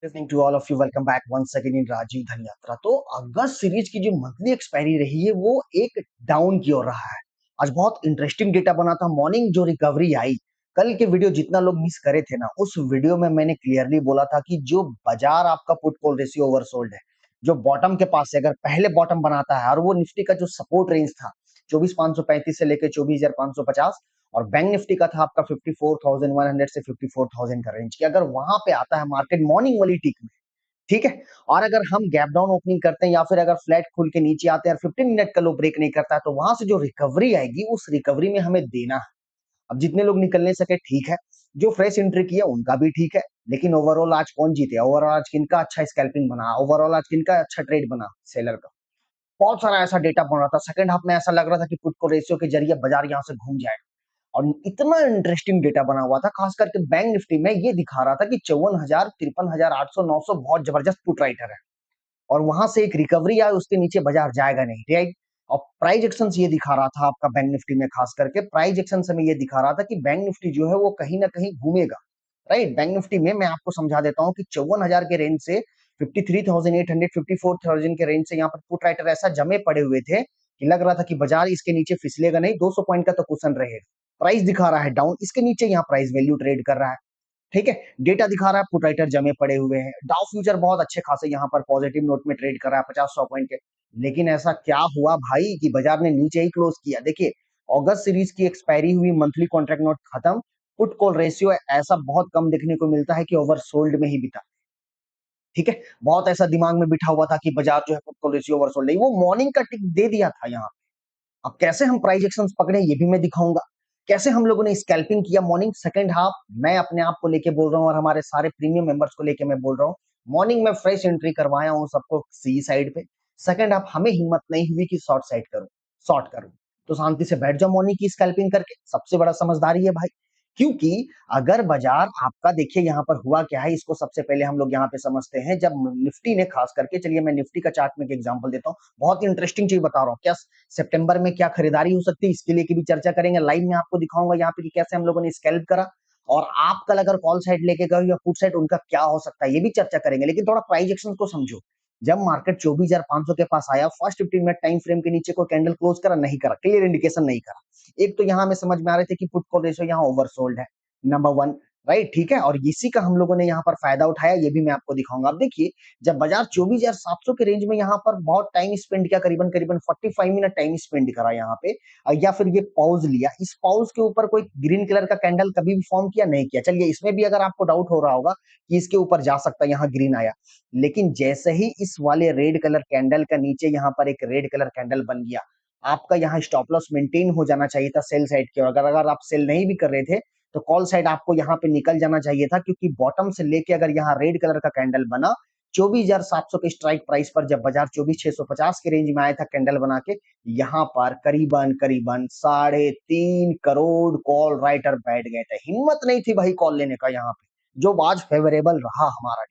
Listening to all of you welcome back once again in Rajiv धन यात्रा। तो अगस्त series की जो मंथली एक्सपायरी रही है वो एक डाउन की ओर रहा है। आज बहुत इंटरेस्टिंग डेटा बना था। मॉर्निंग जो रिकवरी आई, कल के वीडियो जितना लोग मिस करे थे ना, उस वीडियो में मैंने क्लियरली बोला था कि जो बाजार आपका पुट कॉल रेशियो ओवरसोल्ड है, जो बॉटम के पास है, अगर पहले बॉटम बनाता है और वो निफ्टी का जो सपोर्ट रेंज था 24,535 से लेकर 24,550 और बैंक निफ्टी का था आपका 54,100 से 54,000 का रेंज, कि अगर वहां पे आता है मार्केट मॉर्निंग वाली टिक में, ठीक है, और अगर हम गैप डाउन ओपनिंग करते हैं या फिर अगर फ्लैट खुल के नीचे आते हैं और 15 मिनट का लो ब्रेक नहीं करता है, तो वहां से जो रिकवरी आएगी उस रिकवरी में हमें देना है। अब जितने लोग निकल नहीं सके ठीक है, जो फ्रेश एंट्री किया उनका भी ठीक है, लेकिन ओवरऑल आज कौन जीते? ओवरऑल आज किनका अच्छा स्कैल्पिंग बना? ओवरऑल आज किनका अच्छा ट्रेड बना? सेलर का। बहुत सारा ऐसा डेटा बन रहा था। सेकंड हाफ में ऐसा लग रहा था कि पुट को रेशियो के जरिए बाजार यहाँ से घूम जाएगा, और इतना इंटरेस्टिंग डेटा बना हुआ था। खास करके बैंक निफ्टी में ये दिखा रहा था कि 54,000, 53,000, 800, 900 बहुत जबरदस्त पुट राइटर है, और वहां से एक रिकवरी आई, उसके नीचे बाजार जाएगा नहीं, राइट। और प्राइस एक्शन ये दिखा रहा था आपका बैंक निफ्टी में, खास करके प्राइस एक्शन में ये दिखा रहा था कि बैंक निफ्टी जो है वो कहीं ना कहीं घूमेगा, राइट। बैंक निफ्टी में मैं आपको समझा देता हूँ कि 54,000 के रेंज से 53,800, 54,000 के रेंज से यहाँ पर पुट राइटर ऐसा जमे पड़े हुए थे कि लग रहा था कि बाजार इसके नीचे फिसलेगा नहीं, 200 पॉइंट का तो कुशन रहेगा। प्राइस दिखा रहा है डाउन, इसके नीचे यहाँ प्राइस वैल्यू ट्रेड कर रहा है, ठीक है। डेटा दिखा रहा है पुट राइटर जमे पड़े हुए हैं। डाउ फ्यूचर बहुत अच्छे खासे यहाँ पर पॉजिटिव नोट में ट्रेड कर रहा है 50-100 पॉइंट के। लेकिन ऐसा क्या हुआ भाई कि बाजार ने नीचे ही क्लोज किया? देखिए, अगस्त सीरीज की एक्सपायरी हुई, मंथली कॉन्ट्रैक्ट नोट खत्म, पुट कॉल रेशियो ऐसा बहुत कम देखने को मिलता है कि ओवरसोल्ड में ही बिता, ठीक है। बहुत ऐसा दिमाग में बिठा हुआ था कि बाजार जो है पुट कॉल रेशियो ओवरसोल्ड नहीं, वो मॉर्निंग का टिक दे दिया था यहाँ। अब कैसे हम प्राइस एक्शंस पकड़े ये भी मैं दिखाऊंगा। कैसे हम लोगों ने स्कैल्पिंग किया मॉर्निंग सेकंड हाफ, मैं अपने आप को लेके बोल रहा हूँ और हमारे सारे प्रीमियम मेंबर्स को लेके मैं बोल रहा हूँ। मॉर्निंग में फ्रेश एंट्री करवाया हूँ सबको सी साइड पे। सेकंड हाफ हमें हिम्मत नहीं हुई कि शॉर्ट करूं। तो शांति से बैठ जाओ मॉर्निंग की स्कैल्पिंग करके, सबसे बड़ा समझदारी है भाई। क्योंकि अगर बाजार आपका, देखिए यहाँ पर हुआ क्या है, इसको सबसे पहले हम लोग यहाँ पे समझते हैं। जब निफ्टी ने खास करके, चलिए मैं निफ्टी का चार्ट में एक एग्जांपल देता हूँ, बहुत ही इंटरेस्टिंग चीज बता रहा हूँ। क्या सितंबर में क्या खरीदारी हो सकती है, इसके लिए की भी चर्चा करेंगे। लाइव में आपको दिखाऊंगा यहाँ पे कि कैसे हम लोगों ने स्कैल्प करा, और आप कल अगर कॉल साइड लेके गए या पुट साइड, उनका क्या हो सकता है ये भी चर्चा करेंगे। लेकिन थोड़ा प्राइस एक्शन को समझो। जब मार्केट 24,500 के पास आया, फर्स्ट 15 मिनट टाइम फ्रेम के नीचे कोई कैंडल क्लोज करा नहीं, करा क्लियर इंडिकेशन नहीं करा। एक तो यहाँ में समझ में आ रहे थे कि पुट कॉल रेशियो यहाँ ओवरसोल्ड है, नंबर वन, राइट, ठीक है। और इसी का हम लोगों ने यहाँ पर फायदा उठाया, ये भी मैं आपको दिखाऊंगा। अब देखिए, जब बाजार 24,700 के रेंज में यहाँ पर बहुत टाइम स्पेंड किया, करीबन करीबन 45 मिनट टाइम स्पेंड करा यहाँ पे, या फिर ये पॉज लिया, इस पॉज के ऊपर कोई ग्रीन कलर का कैंडल कभी भी फॉर्म किया नहीं किया। चलिए, इसमें भी अगर आपको डाउट हो रहा होगा कि इसके ऊपर जा सकता है, यहाँ ग्रीन आया, लेकिन जैसे ही इस वाले रेड कलर कैंडल का नीचे यहाँ पर एक रेड कलर कैंडल बन गया, आपका यहाँ स्टॉप लॉस मेंटेन हो जाना चाहिए था सेल साइड की। और अगर अगर आप सेल नहीं भी कर रहे थे तो कॉल साइड आपको यहाँ पे निकल जाना चाहिए था, क्योंकि बॉटम से लेके अगर यहाँ रेड कलर का कैंडल बना 24,700 के स्ट्राइक प्राइस पर, जब बाजार 24,650 के रेंज में आया था कैंडल बना के, यहाँ पर करीबन करीबन 3.5 करोड़ कॉल राइटर बैठ गए थे। हिम्मत नहीं थी भाई कॉल लेने का यहाँ पे, जो आज फेवरेबल रहा हमारा।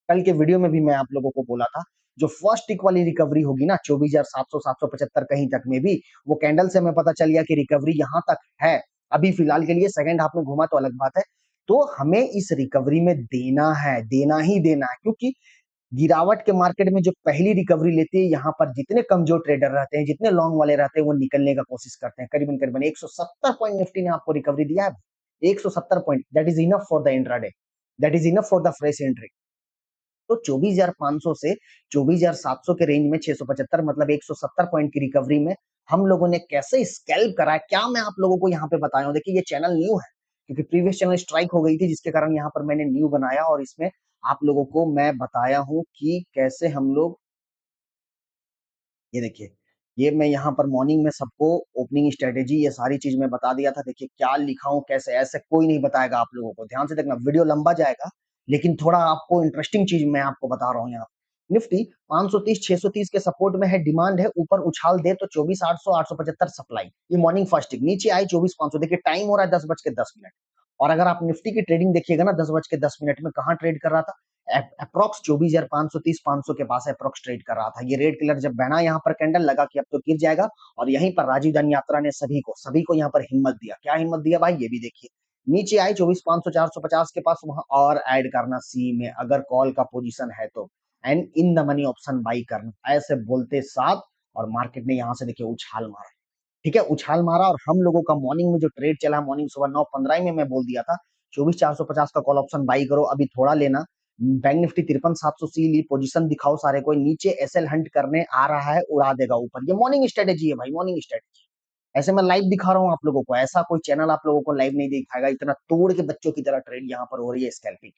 कल के वीडियो में भी मैं आप लोगों को बोला था, जो फर्स्ट टिक वाली रिकवरी होगी ना 24,700, 775 कहीं तक में भी, वो कैंडल से हमें पता चल गया कि रिकवरी यहां तक है। अभी फिलहाल के लिए सेकंड हाफ में घुमा तो अलग बात है। तो हमें इस रिकवरी में देना है, देना ही देना है, क्योंकि गिरावट के मार्केट में जो पहली रिकवरी लेती है, यहाँ पर जितने कमजोर ट्रेडर रहते हैं, जितने लॉन्ग वाले रहते हैं, वो निकलने का कोशिश करते हैं। करीबन करीबन 170 पॉइंट निफ्टी ने आपको रिकवरी दिया है। 170 point, that is enough for the intraday, that is enough for the fresh entry. तो 24,500 से 24,700 के रेंज में 675, मतलब 170 पॉइंट की रिकवरी में हम लोगों ने कैसे स्कैल्प करा है, क्या मैं आप लोगों को यहाँ पे बताया हूँ। देखिए, ये चैनल न्यू है, क्योंकि प्रीवियस चैनल स्ट्राइक हो गई थी, जिसके कारण यहाँ पर मैंने न्यू बनाया, और इसमें आप लोगों को मैं बताया हूँ कि कैसे हम लोग, ये देखिए, ये मैं यहाँ पर मॉर्निंग में सबको ओपनिंग स्ट्रेटेजी, ये सारी चीज मैं बता दिया था। देखिए क्या लिखा हूँ, कैसे, ऐसे कोई नहीं बताएगा आप लोगों को। ध्यान से देखना, वीडियो लंबा जाएगा, लेकिन थोड़ा आपको इंटरेस्टिंग चीज मैं आपको बता रहा हूँ यहाँ। निफ्टी 530, 630 के सपोर्ट में है, डिमांड है, ऊपर उछाल दे तो 24,800, 875 सप्लाई। ये मॉर्निंग फर्स्ट टिक नीचे आई 24,500। देखिए टाइम हो रहा है 10:10। और अगर आप निफ्टी की ट्रेडिंग देखिएगा ना, 10:10 में कहाँ ट्रेड कर रहा था? अप्रोक्स 24,530, 500 के पास अप्रोक्स ट्रेड कर रहा था। ये रेड कलर जब बना, यहाँ पर कैंडल लगा कि अब तो गिर जाएगा, और यहीं पर राजीव धन यात्रा ने सभी को यहाँ पर हिम्मत दिया। क्या हिम्मत दिया भाई, ये भी देखिए। नीचे आई 24,500 450 के पास, वहां और ऐड करना सी में अगर कॉल का पोजीशन है तो, and in the money option by करना, ऐसे बोलते साथ और मार्केट ने यहां से देखिए उछाल मारा। ठीक है, उछाल मारा और हम लोगों का मॉर्निंग में जो ट्रेड चला, मॉर्निंग सुबह 9:15 में मैं बोल दिया था 24,450 का कॉल ऑप्शन बाई करो, अभी थोड़ा लेना। बैंक निफ्टी 53,700 सी ली, पोजीशन दिखाओ सारे कोई, नीचे एसएल हंट करने आ रहा है, उड़ा देगा ऊपर। ये मॉर्निंग स्ट्रेटेजी है भाई, मॉर्निंग स्ट्रेटेजी। ऐसे मैं लाइव दिखा रहा हूँ आप लोगों को, ऐसा कोई चैनल आप लोगों को लाइव नहीं दिखाएगा, इतना तोड़ के बच्चों की तरह ट्रेड यहाँ पर हो रही है स्कैल्पिंग।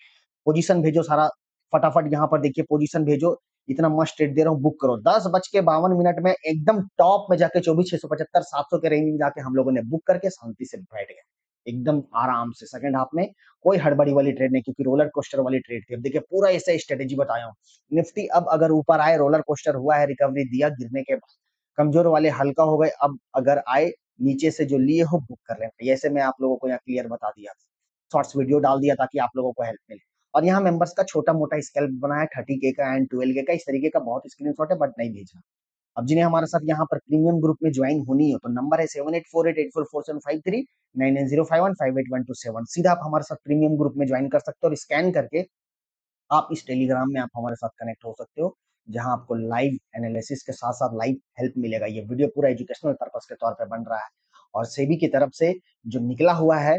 पोजीशन भेजो सारा, फटाफट यहाँ पर देखिए पोजीशन भेजो, इतना मस्त ट्रेड दे रहा हूँ, बुक करो। 10:52 में एकदम टॉप में जाके 24,675 700 के रेंज में जाके हम लोगों ने बुक करके शांति से बैठ गए एकदम आराम से। सेकंड हाफ में कोई हड़बड़ी वाली ट्रेड नहीं, क्योंकि रोलर कोस्टर वाली ट्रेड थी। अब देखिए पूरा ऐसे स्ट्रेटेजी बताया हूँ। निफ्टी अब अगर ऊपर आए, रोलर कोस्टर हुआ है, रिकवरी दिया गिरने के बाद, कमजोर वाले हल्का हो गए, अब अगर आए नीचे से जो लिए हो बुक कर लेना। ऐसे मैं आप लोगों को यहाँ क्लियर बता दिया, शॉर्ट्स वीडियो डाल दिया ताकि आप लोगों को हेल्प मिले। और यहाँ मेंबर्स का छोटा मोटा स्केल्प बनाया 30K का एंड 12K का, इस तरीके का बहुत स्क्रीनशॉट है बट नहीं भेजना। अब जिन्हें हमारे साथ यहाँ पर प्रीमियम ग्रुप में ज्वाइन होनी हो तो नंबर है 7848844753 9905158127। सीधा आप हमारे साथ प्रीमियम ग्रुप में ज्वाइन कर सकते हो और स्कैन करके आप इस टेलीग्राम में आप हमारे साथ कनेक्ट हो सकते हो, जहां आपको लाइव एनालिसिस के साथ साथ लाइव हेल्प मिलेगा। ये वीडियो पूरा एजुकेशनल पर्पस के तौर पे बन रहा है और सेबी की तरफ से जो निकला हुआ है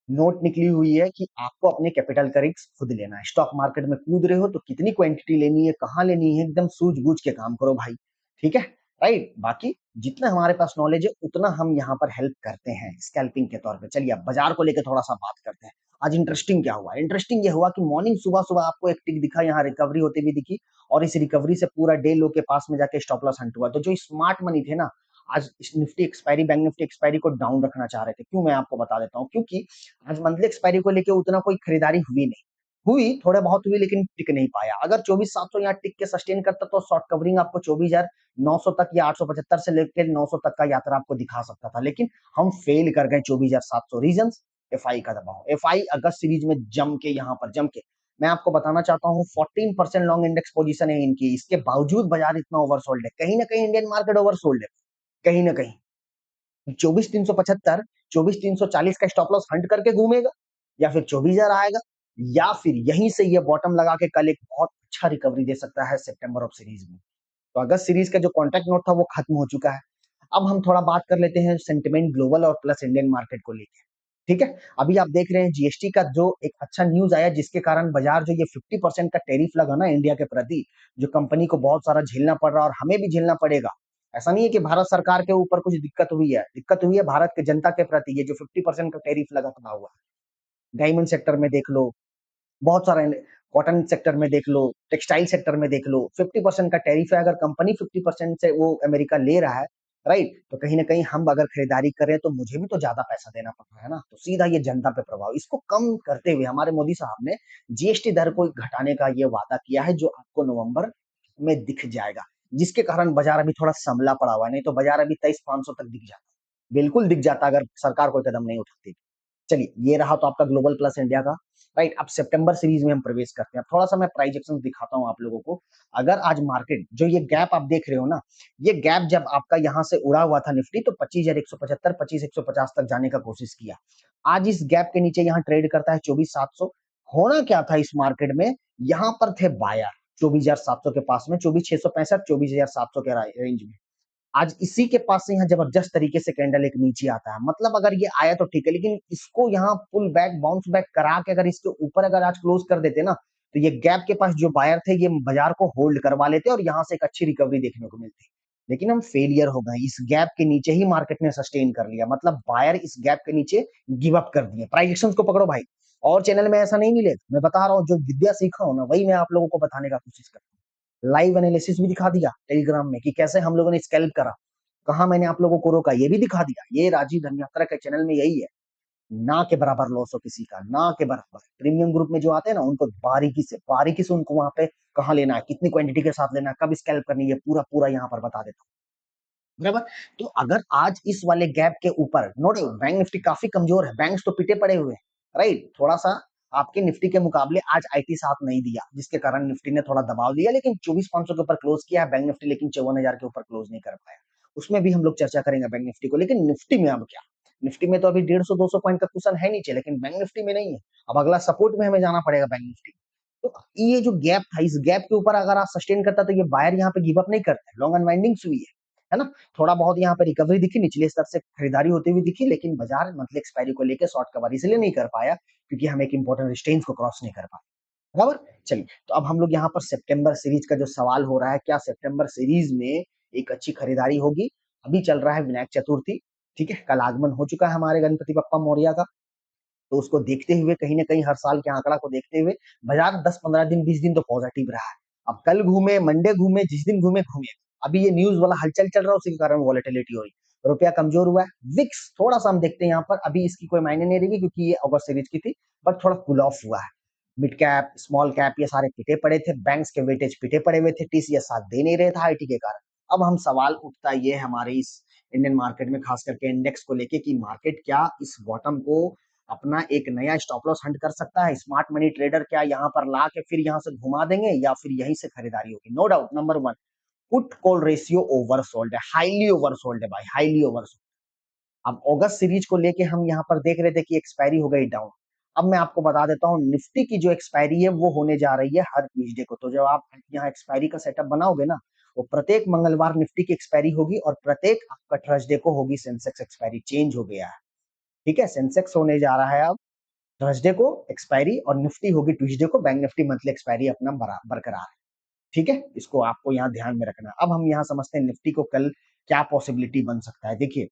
नोट निकली हुई है कि आपको अपने कैपिटल का रिस्क खुद लेना है। स्टॉक मार्केट में कूद रहे हो तो कितनी क्वांटिटी लेनी है, कहाँ लेनी है, एकदम सूझबूझ के काम करो भाई। ठीक है, राइट। बाकी जितना हमारे पास नॉलेज है उतना हम यहाँ पर हेल्प करते हैं स्कैल्पिंग के तौर पे। चलिए अब बाजार को लेकर थोड़ा सा बात करते हैं। आज इंटरेस्टिंग क्या हुआ, इंटरेस्टिंग ये हुआ कि मॉर्निंग सुबह सुबह आपको एक टिक दिखा, यहाँ रिकवरी होती हुई दिखी और इस रिकवरी से पूरा डे लो के पास में जाके स्टॉप लॉस हंट हुआ। तो जो स्मार्ट मनी थे ना, आज Nifty expiry, bank Nifty expiry को डाउन रखना चाह रहे थे। क्यों, मैं आपको बता देता हूँ। क्योंकि आज मंथली एक्सपायरी को लेके उतना कोई खरीदारी हुई नहीं, हुई थोड़े बहुत हुई लेकिन टिक नहीं पाया। अगर 24,700 यहाँ टिक के सस्टेन करता तो शॉर्ट कवरिंग आपको 24,900 तक या 875 से लेकर 900 तक का यात्रा आपको दिखा सकता था, लेकिन हम फेल कर गए 24,700। रीजन एफआई का दबाव। एफआई अगस्त सीरीज में जम के, यहाँ पर जम के, मैं आपको बताना चाहता हूँ 14% लॉन्ग इंडेक्स पोजीशन है इनकी, इसके बावजूद बाजार इतना ओवरसोल्ड है। कहीं ना कहीं इंडियन मार्केट ओवरसोल्ड है, कहीं ना कहीं। 24,375 24,340 का स्टॉप लॉस हंट करके घूमेगा, या फिर 24,000 आएगा, या फिर यहीं से ये बॉटम लगा के कल एक बहुत अच्छा रिकवरी दे सकता है सितंबर ऑफ सीरीज में। तो अगस्त सीरीज का जो कॉन्ट्रैक्ट नोट था वो खत्म हो चुका है। अब हम थोड़ा बात कर लेते हैं सेंटिमेंट ग्लोबल और प्लस इंडियन मार्केट को लेके। ठीक है, अभी आप देख रहे हैं जीएसटी का जो एक अच्छा न्यूज आया, जिसके कारण बाजार जो ये 50% का टैरिफ लगा ना इंडिया के प्रति, जो कंपनी को बहुत सारा झेलना पड़ रहा और हमें भी झेलना पड़ेगा। ऐसा नहीं है कि भारत सरकार के ऊपर कुछ दिक्कत हुई है भारत के जनता के प्रति। ये जो 50% का टैरिफ लगा हुआ है, डायमंड सेक्टर में देख लो, बहुत सारा कॉटन सेक्टर में देख लो, टेक्सटाइल सेक्टर में देख लो, 50% का टैरिफ है। अगर कंपनी 50% से वो अमेरिका ले रहा है, राइट, तो कहीं ना कहीं हम अगर खरीदारी करें तो मुझे भी तो ज्यादा पैसा देना पड़ रहा है ना, तो सीधा ये जनता पे प्रभाव। इसको कम करते हुए हमारे मोदी साहब ने जीएसटी दर को घटाने का ये वादा किया है, जो आपको नवंबर में दिख जाएगा, जिसके कारण बाजार अभी थोड़ा संभला पड़ा हुआ है। नहीं तो बाजार अभी 23,500 तक दिख जाता, बिल्कुल दिख जाता अगर सरकार कोई कदम नहीं उठाती। चलिए ये रहा तो आपका ग्लोबल प्लस इंडिया का, राइट। अब सितंबर सीरीज में हम प्रवेश करते हैं। अब थोड़ा सा मैं प्राइजेक्शन दिखाता हूं आप लोगों को। अगर आज मार्केट जो ये गैप आप देख रहे हो ना, ये गैप जब आपका यहां से उड़ा हुआ था निफ्टी, तो 25,175 25,150 तक जाने का कोशिश किया। आज इस गैप के नीचे यहाँ ट्रेड करता है 24,700। होना क्या था इस मार्केट में, यहाँ पर थे बायर 24,700 के पास में, 24,665 24,700 के रेंज में। आज इसी के पास से यहाँ जबरदस्त तरीके से कैंडल एक नीचे आता है। मतलब अगर ये आया तो ठीक है, लेकिन इसको यहाँ पुल बैक बाउंस बैक करा के अगर इसके ऊपर अगर आज क्लोज कर देते ना, तो ये गैप के पास जो बायर थे ये बाजार को होल्ड करवा लेते और यहाँ से एक अच्छी रिकवरी देखने को मिलती। लेकिन हम फेलियर हो गए, इस गैप के नीचे ही मार्केट ने सस्टेन कर लिया। मतलब बायर इस गैप के नीचे गिव अप कर दिए। प्राइजेक्शन को पकड़ो भाई, और चैनल में ऐसा नहीं मिलेगा। मैं बता रहा हूँ, जो विद्या सीखा हूं ना वही मैं आप लोगों को बताने का कोशिश करता हूँ। लाइव एनालिसिस भी दिखा दिया टेलीग्राम में कि कैसे हम लोगों ने स्कैल्प करा, कहा मैंने आप लोगों को रोका, ये भी दिखा दिया। ये राजीव धन्यात्रा के चैनल में यही है, ना के बराबर लॉस हो किसी का, ना के बराबर। प्रीमियम ग्रुप में जो आते हैं ना, उनको बारीकी से उनको वहां पे कहाँ लेना है, कितनी क्वांटिटी के साथ लेना है, कब स्कैल्प करनी है, पूरा पूरा यहाँ पर बता देता हूँ, बराबर। तो अगर आज इस वाले गैप के ऊपर, नोट बैंक निफ्टी काफी कमजोर है, बैंक्स तो पिटे पड़े हुए हैं, राइट। थोड़ा सा आपके निफ्टी के मुकाबले आज आईटी साथ नहीं दिया, जिसके कारण निफ्टी ने थोड़ा दबाव दिया, लेकिन 24,500 के ऊपर क्लोज किया है बैंक निफ्टी, लेकिन 54,000 के ऊपर क्लोज नहीं कर पाया। उसमें भी हम लोग चर्चा करेंगे बैंक निफ्टी को। लेकिन निफ्टी में अब क्या, निफ्टी में तो अभी 150-200 पॉइंट का कुशन है नीचे, लेकिन बैंक निफ्टी में नहीं है। अब अगला सपोर्ट में हमें जाना पड़ेगा बैंक निफ्टी। तो ये जो गैप था, इस गैप के ऊपर अगर आप सस्टेन करता तो ये बायर यहाँ पे गिव अप नहीं करते, लॉन्ग अनवाइंडिंग्स हुई है ना। थोड़ा बहुत यहाँ पे रिकवरी दिखी, निचले स्तर से खरीदारी होती हुई दिखी, लेकिन बाजार मंथली एक्सपायरी को लेकर शॉर्ट कवर इसलिए नहीं कर पाया क्योंकि हम एक इंपॉर्टेंट रेजिस्टेंस को क्रॉस नहीं कर पाए। बराबर। चलिए, तो अब हम लोग यहाँ पर सितंबर सीरीज का जो सवाल हो रहा है, क्या सितंबर सीरीज में एक अच्छी खरीदारी होगी। अभी चल रहा है विनायक चतुर्थी, ठीक है, कल आगमन हो चुका है हमारे गणपति बप्पा मौर्य का। तो उसको देखते हुए कहीं ना कहीं हर साल के आंकड़ा को देखते हुए बाजार 10-15 दिन 20 दिन तो पॉजिटिव रहा है। अब कल घूमे, मंडे घूमे, जिस दिन घूमे घूमे, अभी ये न्यूज वाला हलचल चल रहा है, उसी के कारण वॉलेटिलिटी हो रही है, रुपया कमजोर हुआ है। विक्स थोड़ा सा हम देखते हैं यहाँ पर, अभी इसकी कोई मायने नहीं रहेगी क्योंकि ये अगस्त सीरीज की थी, बट थोड़ा कूल ऑफ हुआ है। मिड कैप, स्मॉल कैप, ये सारे पिटे पड़े थे, बैंक्स के वेटेज पिटे पड़े हुए थे, टीसीएस साथ दे नहीं रहे था आईटी के कारण। अब हम सवाल उठता ये हमारे इस इंडियन मार्केट में, खास करके इंडेक्स को लेके, कि मार्केट क्या इस बॉटम को अपना एक नया स्टॉप लॉस हंट कर सकता है। स्मार्ट मनी ट्रेडर क्या यहाँ पर ला के फिर यहाँ से घुमा देंगे, या फिर यहीं से खरीदारी होगी। No doubt, number one, put call ratio oversold है, हाईली ओवरसोल्ड है भाई, हाईली ओवरसोल्ड। अब अगस्त सीरीज को लेके हम यहाँ पर देख रहे थे कि एक्सपायरी हो गई डाउन। अब मैं आपको बता देता हूँ, निफ्टी की जो एक्सपायरी है वो होने जा रही है हर ट्यूजडे को। तो जब आप यहाँ एक्सपायरी का सेटअप बनाओगे ना, वो प्रत्येक मंगलवार निफ्टी की एक्सपायरी होगी और प्रत्येक आपका थर्सडे को होगी सेंसेक्स एक्सपायरी। चेंज हो गया है, ठीक है, सेंसेक्स होने जा रहा है अब थर्सडे को एक्सपायरी, और निफ्टी होगी ट्यूसडे को। बैंक निफ्टी मंथली एक्सपायरी अपना बरकरार है, ठीक है, इसको आपको यहाँ ध्यान में रखना। अब हम यहाँ समझते हैं निफ्टी को कल क्या पॉसिबिलिटी बन सकता है। देखिए,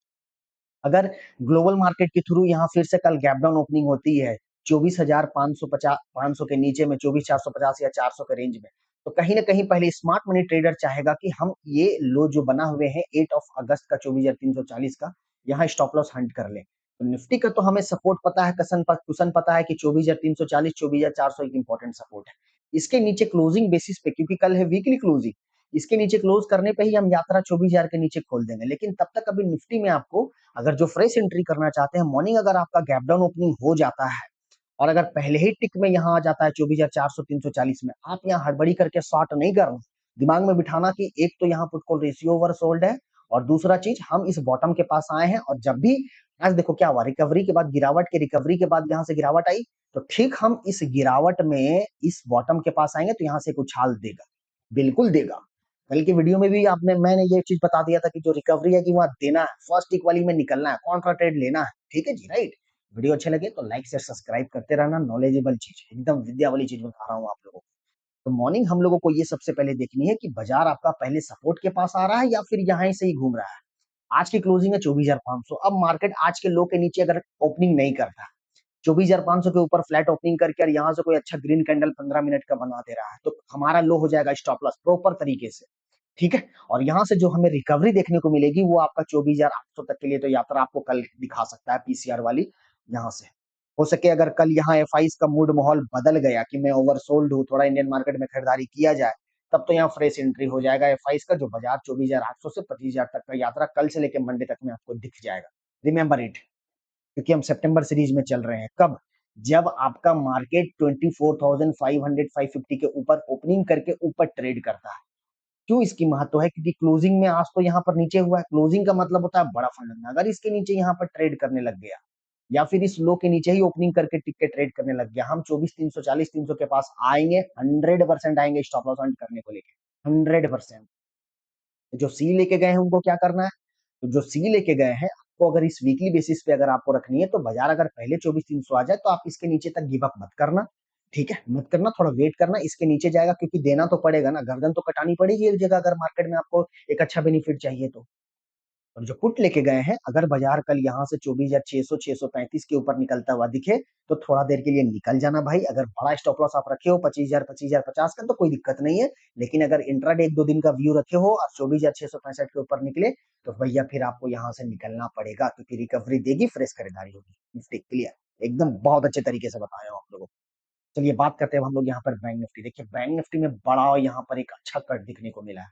अगर ग्लोबल मार्केट के थ्रू यहाँ फिर से कल गैप डाउन ओपनिंग होती है 24,550 500 के नीचे में, 24,450 या 400 के रेंज में, तो कहीं ना कहीं पहले स्मार्ट मनी ट्रेडर चाहेगा कि हम ये लो जो बना हुए हैं 8 अगस्त का 24,340 का, यहाँ स्टॉप लॉस हंट कर ले। तो निफ्टी का तो हमें सपोर्ट पता है, कुशन पता है कि 24,340 24,400 एक इंपॉर्टेंट सपोर्ट है। इसके नीचे क्लोजिंग बेसिस पे, क्योंकि कल है वीकली क्लोजिंग, इसके नीचे क्लोज करने पे ही हम यात्रा 24,000 के नीचे खोल देंगे। लेकिन तब तक अभी निफ्टी में आपको, अगर जो फ्रेश एंट्री करना चाहते हैं, मॉर्निंग अगर आपका गैप डाउन ओपनिंग हो जाता है और अगर पहले ही टिक में यहाँ आ जाता है 24,400 340 में, आप यहाँ हड़बड़ी करके शॉर्ट नहीं करना। दिमाग में बिठाना कि एक तो यहाँ put call ratio over sold है, और दूसरा चीज, हम इस बॉटम के पास आए हैं, और जब भी आज देखो क्या हुआ, रिकवरी के बाद गिरावट, के रिकवरी के बाद यहाँ से गिरावट आई, तो ठीक हम इस गिरावट में इस बॉटम के पास आएंगे तो यहाँ से एक उछाल देगा, बिल्कुल देगा। कल की वीडियो में भी आपने मैंने ये चीज बता दिया था कि जो रिकवरी है कि वहां देना है, फर्स्ट टिक वाली में निकलना है, कॉन्ट्रा ट्रेड लेना है, ठीक है जी, राइट। वीडियो अच्छे लगे तो लाइक शेयर सब्सक्राइब करते रहना, नॉलेजेबल चीज, एकदम विद्या वाली चीज बता रहा हूँ आप लोगों को। तो मॉर्निंग हम लोगों को ये सबसे पहले देखनी है कि बाजार आपका पहले सपोर्ट के पास आ रहा है या फिर यहाँ से ही घूम रहा है। आज की क्लोजिंग है 24,500। अब मार्केट आज के लो के नीचे अगर ओपनिंग नहीं करता, 24,500 के ऊपर फ्लैट ओपनिंग करके और यहाँ से कोई अच्छा ग्रीन कैंडल 15 मिनट का बना दे रहा है, तो हमारा लो हो जाएगा स्टॉप लॉस प्रॉपर तरीके से, ठीक है। और यहाँ से जो हमें रिकवरी देखने को मिलेगी वो आपका 24,800 तक के लिए तो यात्रा आपको कल दिखा सकता है, पीसीआर वाली। यहाँ से हो सके अगर कल यहाँ एफआईज का मूड माहौल बदल गया कि मैं ओवरसोल्ड हूँ, थोड़ा इंडियन मार्केट में खरीदारी किया जाए, तब तो यहाँ फ्रेश एंट्री हो जाएगा एफआईज का, जो बाजार 24,800 से 25,000 तक का यात्रा कल से लेकर मंडे तक में आपको दिख जाएगा। रिमेंबर इट, क्योंकि हम सितंबर सीरीज में चल रहे हैं। कब? जब आपका मार्केट 24,500 550 के ऊपर ओपनिंग करके ऊपर ट्रेड करता है। क्यों इसकी महत्व है? क्योंकि क्लोजिंग में आज तो यहाँ पर नीचे हुआ है, क्लोजिंग का मतलब होता है बड़ा फंड। अगर इसके नीचे यहाँ पर ट्रेड करने लग गया, या फिर इस लो के नीचे ही ओपनिंग करके टिक के ट्रेड करने लग गया, हम 24,340 300 के पास आएंगे, 100% आएंगे स्टॉप लॉस हंट करने को लेके, 100%। जो सी लेके गए हैं उनको क्या करना है? तो जो सी लेके गए हैं, आपको अगर इस वीकली बेसिस पे अगर आपको रखनी है, तो बाजार अगर पहले 24,300 आ जाए तो आप इसके नीचे तक गिव अप मत करना, ठीक है, मत करना, थोड़ा वेट करना, इसके नीचे जाएगा क्योंकि देना तो पड़ेगा ना, गर्दन तो कटानी पड़ेगी एक जगह अगर मार्केट में आपको एक अच्छा बेनिफिट चाहिए तो। और जो पुट लेके गए हैं, अगर बाजार कल यहाँ से 24,600 635 के ऊपर निकलता हुआ दिखे, तो थोड़ा देर के लिए निकल जाना भाई। अगर बड़ा स्टॉप लॉस आप रखे हो 25,000 25,050 का, तो कोई दिक्कत नहीं है। लेकिन अगर इंट्राडे 1-2 दिन का व्यू रखे हो और 24,665 के ऊपर निकले, तो भैया फिर आपको यहाँ से निकलना पड़ेगा, क्योंकि रिकवरी देगी, फ्रेश खरीदारी होगी। निफ्टी क्लियर, एकदम बहुत अच्छे तरीके से बताया हूँ आप लोगों को। चलिए बात करते हैं हम लोग यहाँ पर बैंक निफ्टी। देखिए, बैंक निफ्टी में बड़ा यहाँ पर एक अच्छा कट दिखने को मिला है।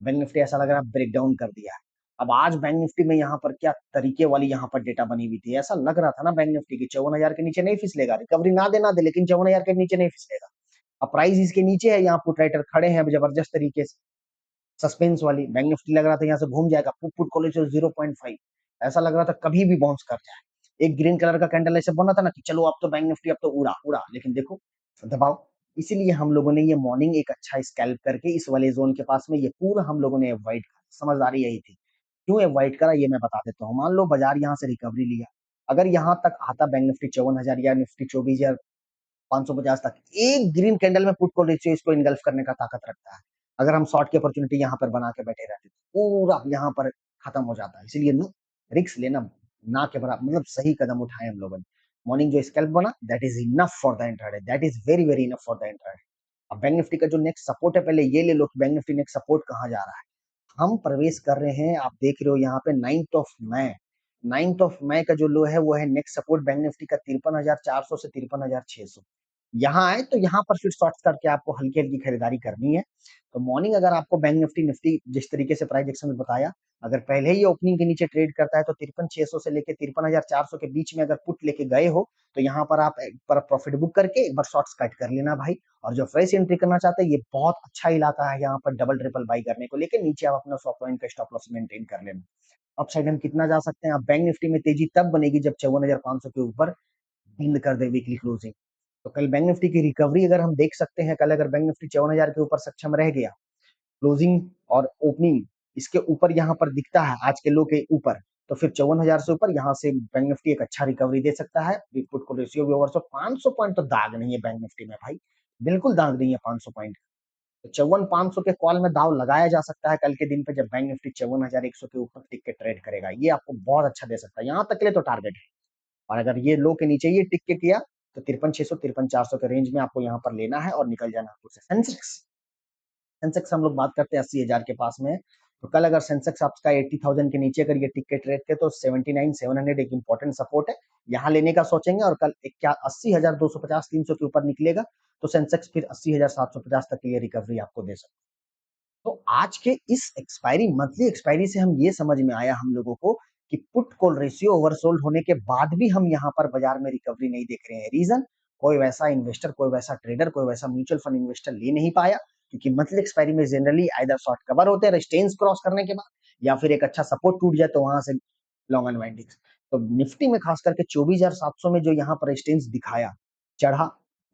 बैंक निफ्टी ऐसा लग रहा है ब्रेक डाउन कर दिया है। अब आज बैंक निफ्टी में यहाँ पर क्या तरीके वाली यहाँ पर डेटा बनी हुई थी, ऐसा लग रहा था ना बैंक निफ्टी की 54,000 के नीचे नहीं फिसलेगा, रिकवरी ना दे लेकिन 54,000 के नीचे नहीं फिसलेगा। अब प्राइस इसके नीचे है, यहाँ पुट राइटर खड़े हैं जबरदस्त तरीके से, सस्पेंस वाली। बैंक निफ्टी लग रहा था यहाँ से घूम जाएगा, पुट पुट कॉलेज 0.5, ऐसा लग रहा था कभी भी बाउंस कर जाए। एक ग्रीन कलर का कैंडल ऐसे बना था ना कि चलो अब तो बैंक निफ्टी अब तो उड़ा उड़ा, लेकिन देखो दबाव। इसीलिए हम लोगों ने ये मॉर्निंग एक अच्छा स्कैल्प करके इस वाले जोन के पास में ये पूरा हम लोगों ने अवॉइड करा। समझदारी यही थी। क्यों अवॉइड करा ये मैं बता देता हूँ। मान लो बाजार यहाँ से रिकवरी लिया, अगर यहाँ तक आता बैंक निफ्टी 54,000 या निफ्टी 24,550 तक, एक ग्रीन कैंडल में पुट कॉल रेशियो इसको इनगल्फ करने का ताकत रखता है। अगर हम शॉर्ट की अपॉर्चुनिटी यहाँ पर बना के बैठे रहते तो पूरा यहाँ पर खत्म हो जाता है। इसलिए नो, रिक्स लेना ना के बराबर, मतलब सही कदम उठाए हम लोगों ने। मॉर्निंग जो स्कैल्प बना, that is enough for the intraday, that is very very enough for the intraday. अब बैंक निफ्टी का जो नेक्स्ट सपोर्ट है, पहले ये ले लो कि बैंक निफ्टी नेक्स्ट सपोर्ट कहाँ जा रहा है। हम प्रवेश कर रहे हैं, आप देख रहे हो यहाँ पे 9 ऑफ मई का जो लो है वो है नेक्स्ट सपोर्ट बैंक निफ्टी का 53,400 से 53,600। यहाँ आए तो यहाँ पर फिर शॉर्ट्स करके आपको हल्की हल्की खरीदारी करनी है। तो मॉर्निंग अगर आपको बैंक निफ्टी निफ्टी जिस तरीके से प्राइस एक्शन में बताया, अगर पहले ही ओपनिंग के नीचे ट्रेड करता है तो 53,600 से लेके 53,400 के बीच में अगर पुट लेके गए हो तो यहाँ पर आप एक बार प्रॉफिट बुक करके एक बार शॉर्ट्स कट कर लेना भाई। और जो फ्रेश एंट्री करना चाहते हैं, ये बहुत अच्छा इलाका है यहाँ पर डबल ट्रिपल बाई करने को, लेकिन नीचे आप अपना 100 पॉइंट का स्टॉप लॉस मेंटेन कर लेना। अपसाइड हम कितना जा सकते हैं, आप बैंक निफ्टी में तेजी तब बनेगी जब 54,500 के ऊपर बंद कर दे वीकली क्लोजिंग। तो कल बैंक निफ्टी की रिकवरी अगर हम देख सकते हैं, कल अगर बैंक निफ्टी 54,000 के ऊपर सक्षम रह गया, क्लोजिंग और ओपनिंग इसके ऊपर यहाँ पर दिखता है आज के लो के ऊपर, तो फिर 54,000 से ऊपर यहाँ से बैंक निफ्टी एक अच्छा रिकवरी दे सकता है। पुट को रेशियो भी ओवर, सो 500 पॉइंट तो दाग नहीं है बैंक निफ्टी में भाई, बिल्कुल दाग नहीं है 500 पॉइंट। तो 54,500 के कॉल में दाव लगाया जा सकता है कल के दिन पे, जब बैंक निफ्टी 54,100 के ऊपर टिक के ट्रेड करेगा, ये आपको बहुत अच्छा दे सकता है। यहाँ तक के लिए तो टारगेट है। और अगर ये लो के नीचे ये टिक के किया तो 53,600 53,400 के रेंज में आपको यहाँ पर लेना है और निकल जाना है। सेंसेक्स, सेंसेक्स हम लोग बात करते हैं 80,000 के पास में। तो कल अगर सेंसेक्स आपका 80,000 के नीचे अगर ये टिक के ट्रेड के तो 79,700 एक इंपॉर्टेंट सपोर्ट है, यहाँ लेने का सोचेंगे। और कल एक क्या 80,250 300 के ऊपर निकलेगा तो सेंसेक्स फिर 80,750 तक की ये रिकवरी आपको दे सकता है। तो आज के इस एक्सपायरी मंथली एक्सपायरी से हम ये समझ में आया हम लोगों को कि पुट कॉल रेशियो ओवरसोल्ड होने के बाद भी हम यहाँ पर बाजार में रिकवरी नहीं देख रहे हैं। रीजन, कोई वैसा इन्वेस्टर, कोई वैसा ट्रेडर, कोई वैसा म्यूचुअल फंड इन्वेस्टर ले नहीं पाया, क्योंकि मंथली एक्सपायरी में जनरली आइदर शॉर्ट कवर होते हैं रेजिस्टेंस क्रॉस करने के बाद, या फिर एक अच्छा सपोर्ट टूट जाए तो वहां से लॉन्ग अनवाइंडिंग्स। तो निफ्टी में खास करके 24,700 में जो यहाँ पर रेजिस्टेंस दिखाया, चढ़ा,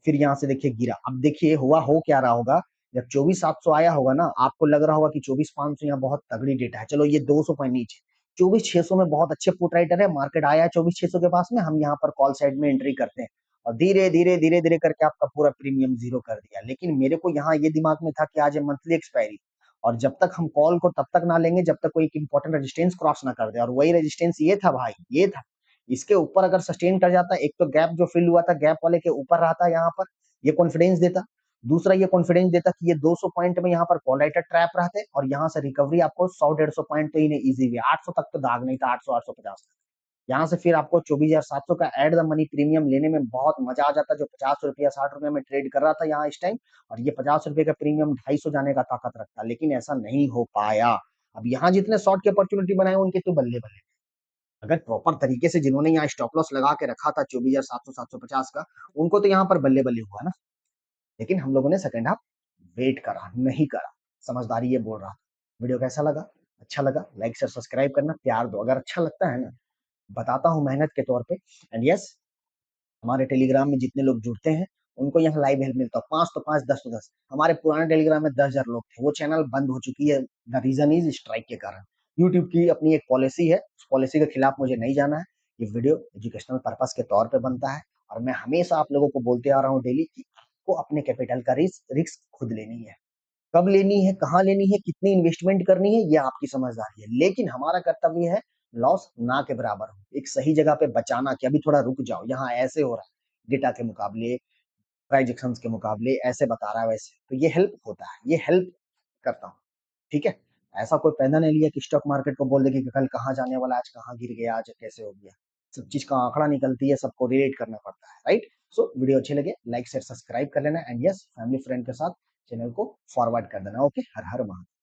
फिर यहाँ से देखिए गिरा। अब देखिए हुआ हो क्या रहा होगा, जब 24,700 आया होगा ना, आपको लग रहा होगा कि 24,500 यहाँ बहुत तगड़ी डेटा है, चलो ये 200 पॉइंट नीचे, 24,600 में बहुत अच्छे पुट राइटर है, मार्केट आया है 24,600 के पास में, हम यहाँ पर कॉल साइड में एंट्री करते हैं और धीरे धीरे धीरे धीरे करके आपका पूरा प्रीमियम जीरो कर दिया। लेकिन मेरे को यहाँ ये दिमाग में था कि आज है मंथली एक्सपायरी, और जब तक हम कॉल को तब तक ना लेंगे जब तक कोई एक इंपॉर्टेंट रेजिस्टेंस क्रॉस ना कर दे, और वही रेजिस्टेंस ये था भाई, ये था। इसके ऊपर अगर सस्टेन कर जाता, एक तो गैप जो फिल हुआ था गैप वाले के ऊपर रहा था यहाँ पर, ये कॉन्फिडेंस देता। दूसरा ये कॉन्फिडेंस देता कि ये 200 पॉइंट में यहाँ पर कॉल राइटर ट्रैप रहते और यहाँ से रिकवरी आपको 100 150 पॉइंट तो ही नहीं, इजी भी 800 तक तो दाग नहीं था, 800 850 तक। यहाँ से फिर आपको 24,700 का एड द मनी प्रीमियम लेने में बहुत मजा आ जाता, जो 50 रुपया 60 रुपया में ट्रेड कर रहा था यहाँ इस टाइम, और ये 50 रुपए का प्रीमियम 250 जाने का ताकत रखता, लेकिन ऐसा नहीं हो पाया। अब यहाँ जितने शॉर्ट की अपॉर्चुनिटी बनाए उनके तो बल्ले बल्ले। अगर प्रॉपर तरीके से जिन्होंने यहाँ स्टॉप लॉस लगा के रखा था 24,700 750 का, उनको तो यहाँ पर बल्ले बल्ले हुआ ना। लेकिन हम लोगों ने सेकंड हाफ वेट करा, नहीं करा। समझदारी ये बोल रहा था। वीडियो कैसा लगा? अच्छा लगा लाइक शेयर सब्सक्राइब करना, प्यार दो। अगर अच्छा लगता है ना, बताता हूँ मेहनत के तौर पे। एंड यस, हमारे टेलीग्राम में जितने लोग जुड़ते हैं उनको यहाँ लाइव हेल्प मिलता है, 5 तो 5 10 तो 10। हमारे पुराने टेलीग्राम में 10,000 लोग थे, वो चैनल बंद हो चुकी है। द रीजन इज स्ट्राइक के कारण। यूट्यूब की अपनी एक पॉलिसी है, उस पॉलिसी के खिलाफ मुझे नहीं जाना है। ये वीडियो एजुकेशनल पर्पस के तौर पे बनता है, और मैं हमेशा आप लोगों को बोलते आ रहा हूँ डेली कि आपको अपने कैपिटल का रिस्क खुद लेनी है। कब लेनी है, कहाँ लेनी है, कितनी इन्वेस्टमेंट करनी है, ये आपकी समझदारी है। लेकिन हमारा कर्तव्य है लॉस ना के बराबर हो, एक सही जगह पे बचाना कि अभी थोड़ा रुक जाओ, यहाँ ऐसे हो रहा है डेटा के मुकाबले, ट्रांजेक्शंस के मुकाबले ऐसे बता रहा है वैसे, तो ये हेल्प होता है, ये हेल्प करता हूँ। ठीक है, ऐसा कोई पैदा नहीं लिया कि स्टॉक मार्केट को बोल दे कि कल कहाँ जाने वाला, आज कहाँ गिर गया, आज कैसे हो गया। सब चीज का आंकड़ा निकलती है, सबको रिलेट करना पड़ता है, राइट। सो वीडियो अच्छे लगे लाइक शेयर सब्सक्राइब कर लेना, एंड यस फैमिली फ्रेंड के साथ चैनल को फॉरवर्ड कर देना। ओके, हर हर महादेव।